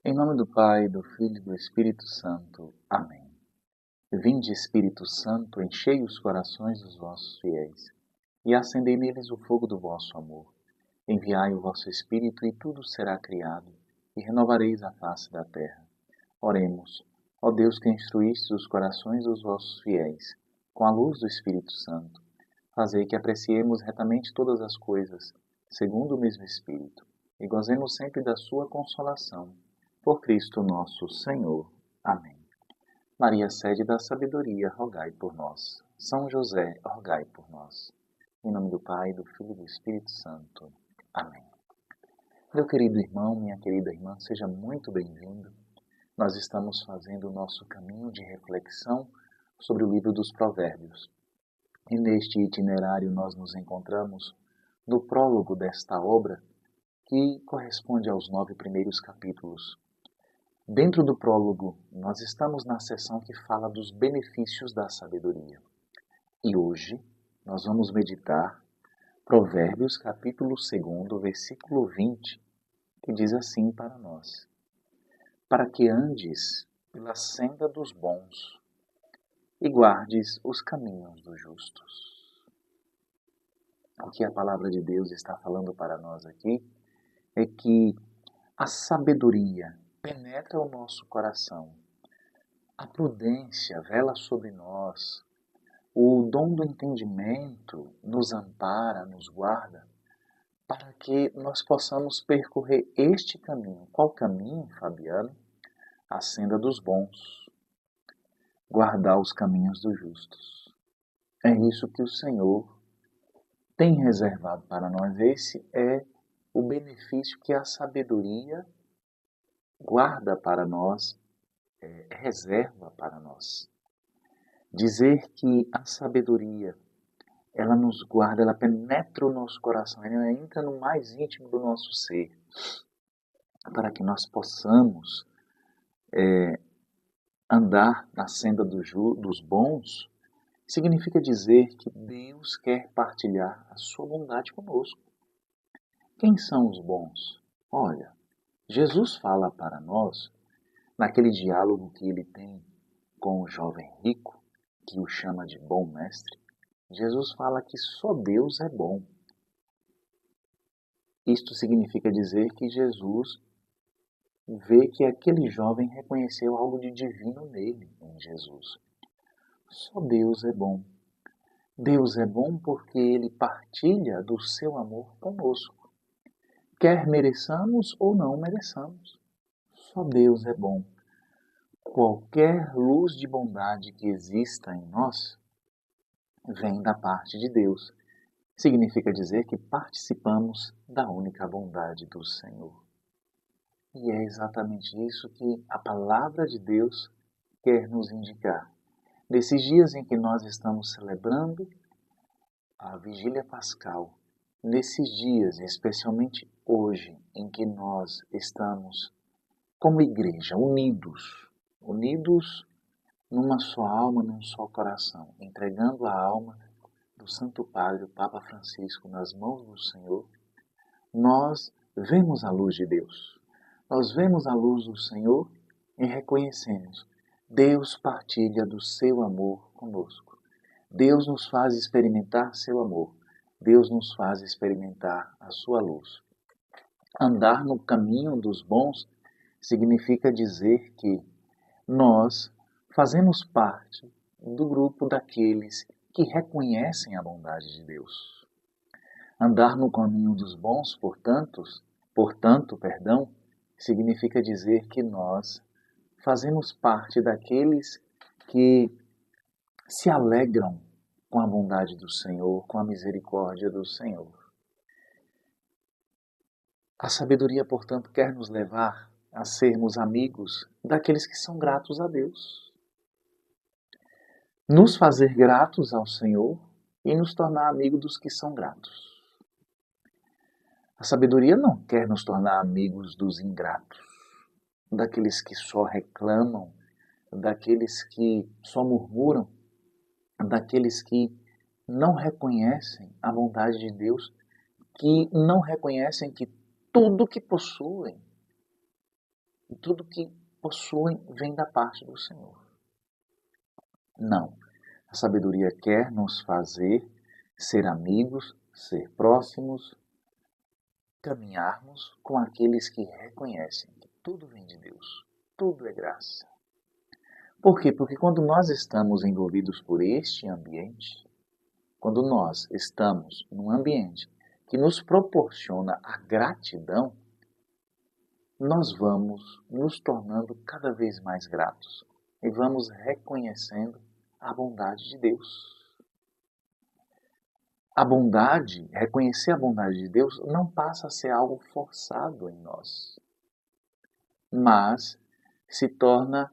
Em nome do Pai, do Filho e do Espírito Santo. Amém. Vinde, Espírito Santo, enchei os corações dos vossos fiéis e acendei neles o fogo do vosso amor. Enviai o vosso Espírito e tudo será criado e renovareis a face da terra. Oremos. Ó Deus que instruíste os corações dos vossos fiéis com a luz do Espírito Santo, fazei que apreciemos retamente todas as coisas, segundo o mesmo Espírito, e gozemos sempre da sua consolação. Por Cristo nosso Senhor. Amém. Maria, sede da sabedoria, rogai por nós. São José, rogai por nós. Em nome do Pai, do Filho e do Espírito Santo. Amém. Meu querido irmão, minha querida irmã, seja muito bem-vindo. Nós estamos fazendo o nosso caminho de reflexão sobre o livro dos Provérbios. E neste itinerário nós nos encontramos no prólogo desta obra, que corresponde aos 9 primeiros capítulos. Dentro do prólogo, nós estamos na seção que fala dos benefícios da sabedoria. E hoje nós vamos meditar Provérbios capítulo 2, versículo 20, que diz assim para nós: para que andes pela senda dos bons e guardes os caminhos dos justos. O que a palavra de Deus está falando para nós aqui é que a sabedoria penetra o nosso coração. A prudência vela sobre nós. O dom do entendimento nos ampara, nos guarda, para que nós possamos percorrer este caminho. Qual caminho, Fabiano? A senda dos bons. Guardar os caminhos dos justos. É isso que o Senhor tem reservado para nós. Esse é o benefício que a sabedoria guarda para nós, reserva para nós. Dizer que a sabedoria, ela nos guarda, ela penetra o nosso coração, ela entra no mais íntimo do nosso ser, para que nós possamos andar na senda dos bons, significa dizer que Deus quer partilhar a sua bondade conosco. Quem são os bons? Olha, Jesus fala para nós, naquele diálogo que ele tem com o jovem rico, que o chama de bom mestre, Jesus fala que só Deus é bom. Isto significa dizer que Jesus vê que aquele jovem reconheceu algo de divino nele, em Jesus. Só Deus é bom. Deus é bom porque Ele partilha do seu amor conosco. Quer mereçamos ou não mereçamos. Só Deus é bom. Qualquer luz de bondade que exista em nós vem da parte de Deus. Significa dizer que participamos da única bondade do Senhor. E é exatamente isso que a palavra de Deus quer nos indicar. Nesses dias em que nós estamos celebrando a Vigília Pascal, nesses dias, especialmente hoje, em que nós estamos como igreja, unidos numa só alma, num só coração, entregando a alma do Santo Padre, o Papa Francisco, nas mãos do Senhor, nós vemos a luz de Deus. Nós vemos a luz do Senhor e reconhecemos: Deus partilha do seu amor conosco. Deus nos faz experimentar seu amor. Deus nos faz experimentar a sua luz. Andar no caminho dos bons significa dizer que nós fazemos parte do grupo daqueles que reconhecem a bondade de Deus. Andar no caminho dos bons, portanto, significa dizer que nós fazemos parte daqueles que se alegram com a bondade do Senhor, com a misericórdia do Senhor. A sabedoria, portanto, quer nos levar a sermos amigos daqueles que são gratos a Deus. Nos fazer gratos ao Senhor e nos tornar amigos dos que são gratos. A sabedoria não quer nos tornar amigos dos ingratos, daqueles que só reclamam, daqueles que só murmuram, daqueles que não reconhecem a bondade de Deus, que não reconhecem que tudo que possuem e tudo que possuem vem da parte do Senhor. Não. A sabedoria quer nos fazer ser amigos, ser próximos, caminharmos com aqueles que reconhecem que tudo vem de Deus, tudo é graça. Por quê? Porque quando nós estamos envolvidos por este ambiente, quando nós estamos num ambiente que nos proporciona a gratidão, nós vamos nos tornando cada vez mais gratos e vamos reconhecendo a bondade de Deus. A bondade, reconhecer a bondade de Deus não passa a ser algo forçado em nós, mas se torna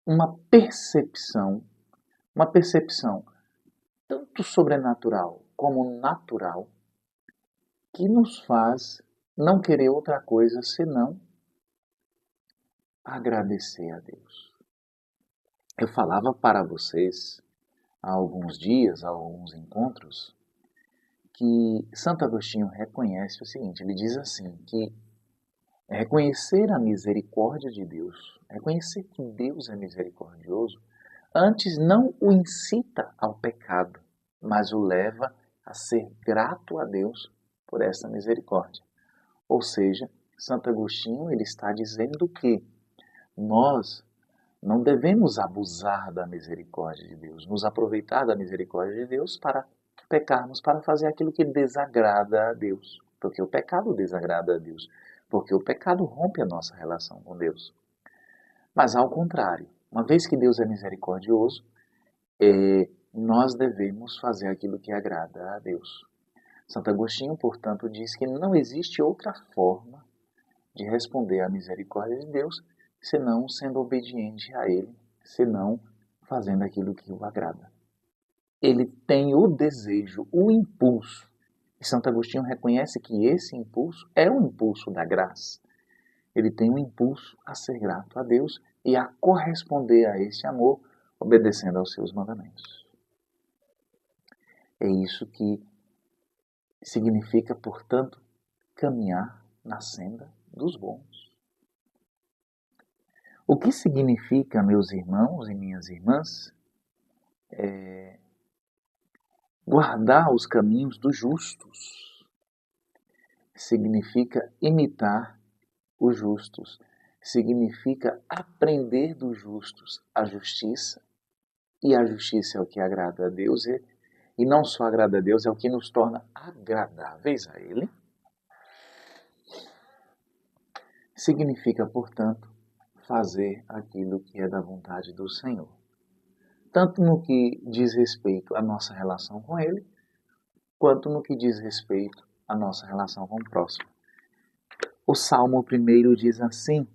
uma percepção tanto sobrenatural como natural, que nos faz não querer outra coisa senão agradecer a Deus. Eu falava para vocês há alguns dias, há alguns encontros, que Santo Agostinho reconhece o seguinte, ele diz assim, que reconhecer a misericórdia de Deus, reconhecer que Deus é misericordioso, antes não o incita ao pecado, mas o leva a ser grato a Deus por essa misericórdia. Ou seja, Santo Agostinho ele está dizendo que nós não devemos abusar da misericórdia de Deus, nos aproveitar da misericórdia de Deus para pecarmos, para fazer aquilo que desagrada a Deus. Porque o pecado desagrada a Deus. Porque o pecado rompe a nossa relação com Deus. Mas ao contrário, uma vez que Deus é misericordioso, nós devemos fazer aquilo que agrada a Deus. Santo Agostinho, portanto, diz que não existe outra forma de responder à misericórdia de Deus senão sendo obediente a Ele, senão fazendo aquilo que o agrada. Ele tem o desejo, o impulso. E Santo Agostinho reconhece que esse impulso é o impulso da graça. Ele tem o impulso a ser grato a Deus e a corresponder a esse amor, obedecendo aos seus mandamentos. É isso que significa, portanto, caminhar na senda dos bons. O que significa, meus irmãos e minhas irmãs, guardar os caminhos dos justos. Significa imitar os justos. Significa aprender dos justos a justiça. E a justiça é o que agrada a Deus. E não só agrada a Deus, é o que nos torna agradáveis a Ele. Significa, portanto, fazer aquilo que é da vontade do Senhor. Tanto no que diz respeito à nossa relação com Ele, quanto no que diz respeito à nossa relação com o próximo. O Salmo 1 diz assim: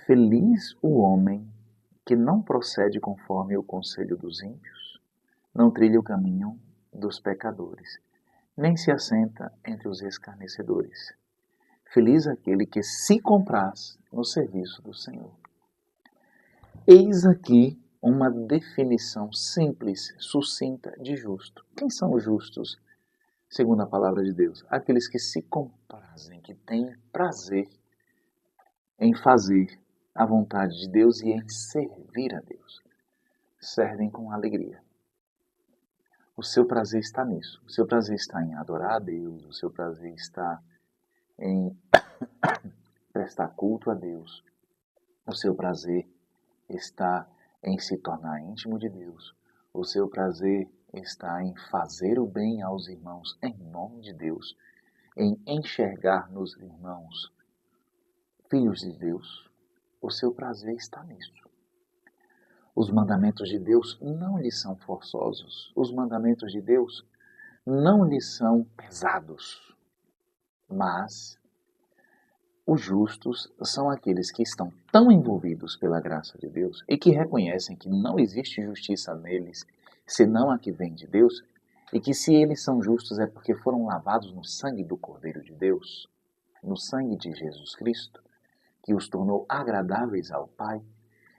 Feliz o homem que não procede conforme o conselho dos ímpios, não trilha o caminho dos pecadores, nem se assenta entre os escarnecedores. Feliz aquele que se compraz no serviço do Senhor. Eis aqui uma definição simples, sucinta de justo. Quem são os justos, segundo a palavra de Deus? Aqueles que se comprazem, que têm prazer em fazer a vontade de Deus e em servir a Deus. Servem com alegria. O seu prazer está nisso. O seu prazer está em adorar a Deus. O seu prazer está em prestar culto a Deus. O seu prazer está em se tornar íntimo de Deus. O seu prazer está em fazer o bem aos irmãos em nome de Deus, em enxergar nos irmãos filhos de Deus. O seu prazer está nisso. Os mandamentos de Deus não lhe são forçosos. Os mandamentos de Deus não lhe são pesados. Mas os justos são aqueles que estão tão envolvidos pela graça de Deus e que reconhecem que não existe justiça neles, senão a que vem de Deus, e que se eles são justos é porque foram lavados no sangue do Cordeiro de Deus, no sangue de Jesus Cristo, que os tornou agradáveis ao Pai.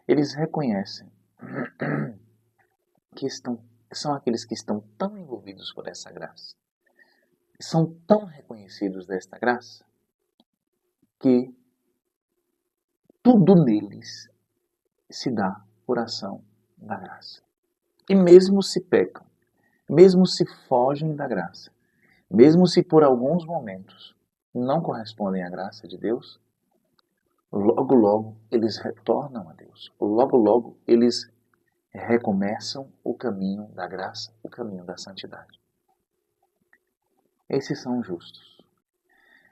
Eles reconhecem que são aqueles que estão tão envolvidos por essa graça, são tão reconhecidos desta graça, que tudo neles se dá por ação da graça. E mesmo se pecam, mesmo se fogem da graça, mesmo se por alguns momentos não correspondem à graça de Deus, logo logo eles retornam a Deus. Logo logo eles recomeçam o caminho da graça, o caminho da santidade. Esses são justos.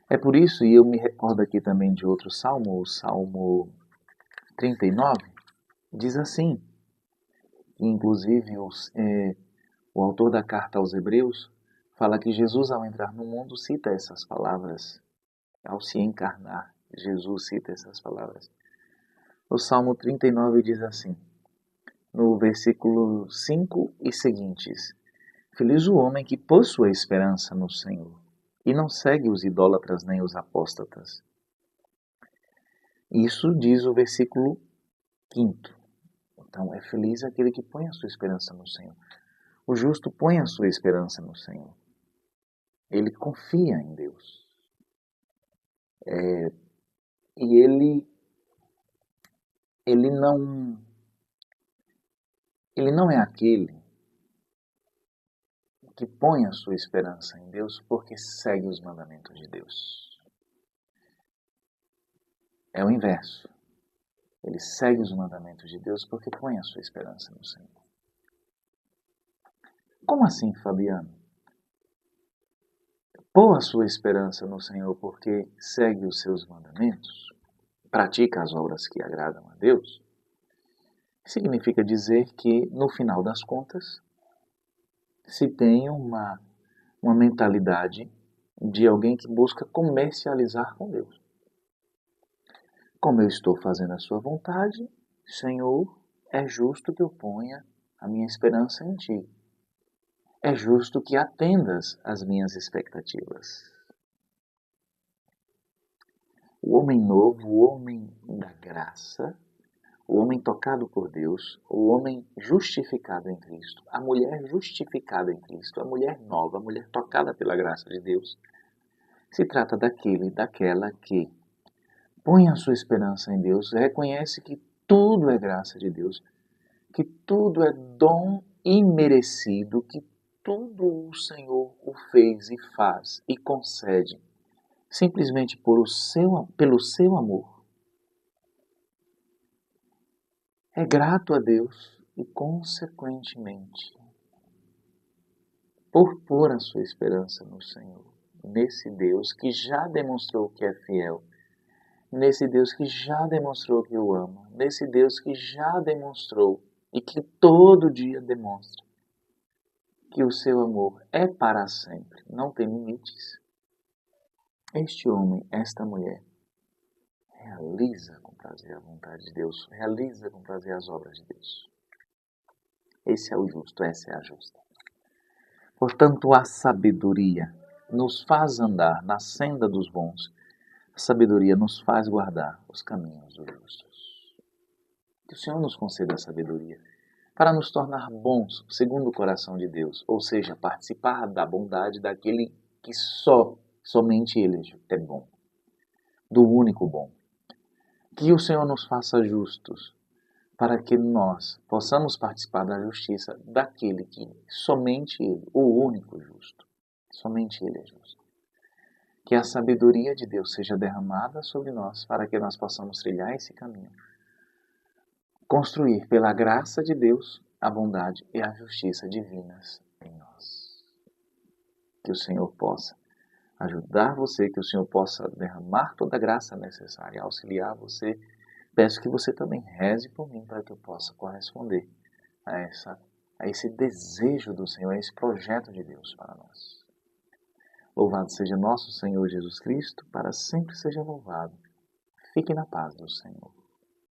É por isso, e eu me recordo aqui também de outro salmo, o Salmo 39, diz assim, inclusive o autor da carta aos Hebreus fala que Jesus, ao entrar no mundo, cita essas palavras. Ao se encarnar, Jesus cita essas palavras. O Salmo 39 diz assim, no versículo 5 e seguintes: Feliz o homem que pôs sua esperança no Senhor e não segue os idólatras nem os apóstatas. Isso diz o versículo 5. Então, é feliz aquele que põe a sua esperança no Senhor. O justo põe a sua esperança no Senhor. Ele confia em Deus. E ele não é aquele que põe a sua esperança em Deus porque segue os mandamentos de Deus. É o inverso. Ele segue os mandamentos de Deus porque põe a sua esperança no Senhor. Como assim, Fabiano? Pôr a sua esperança no Senhor porque segue os seus mandamentos, pratica as obras que agradam a Deus, significa dizer que, no final das contas, se tem uma mentalidade de alguém que busca comercializar com Deus. Como eu estou fazendo a sua vontade, Senhor, é justo que eu ponha a minha esperança em Ti. É justo que atendas às minhas expectativas. O homem novo, o homem da graça, o homem tocado por Deus, o homem justificado em Cristo, a mulher justificada em Cristo, a mulher nova, a mulher tocada pela graça de Deus, se trata daquele, daquela que põe a sua esperança em Deus, reconhece que tudo é graça de Deus, que tudo é dom imerecido, que tudo o Senhor o fez e faz e concede, simplesmente pelo seu amor. É grato a Deus e, consequentemente, por pôr a sua esperança no Senhor, nesse Deus que já demonstrou que é fiel, nesse Deus que já demonstrou que o ama, nesse Deus que já demonstrou e que todo dia demonstra que o seu amor é para sempre, não tem limites. Este homem, esta mulher, realiza com prazer a vontade de Deus, realiza com prazer as obras de Deus. Esse é o justo, essa é a justa. Portanto, a sabedoria nos faz andar na senda dos bons, a sabedoria nos faz guardar os caminhos dos justos. Que o Senhor nos conceda a sabedoria para nos tornar bons segundo o coração de Deus, ou seja, participar da bondade daquele que somente Ele é bom, do único bom. Que o Senhor nos faça justos, para que nós possamos participar da justiça daquele que somente Ele, o único justo, somente Ele é justo. Que a sabedoria de Deus seja derramada sobre nós, para que nós possamos trilhar esse caminho. Construir pela graça de Deus a bondade e a justiça divinas em nós. Que o Senhor possa ajudar você, que o Senhor possa derramar toda a graça necessária, auxiliar você. Peço que você também reze por mim para que eu possa corresponder a esse desejo do Senhor, a esse projeto de Deus para nós. Louvado seja nosso Senhor Jesus Cristo, para sempre seja louvado. Fique na paz do Senhor.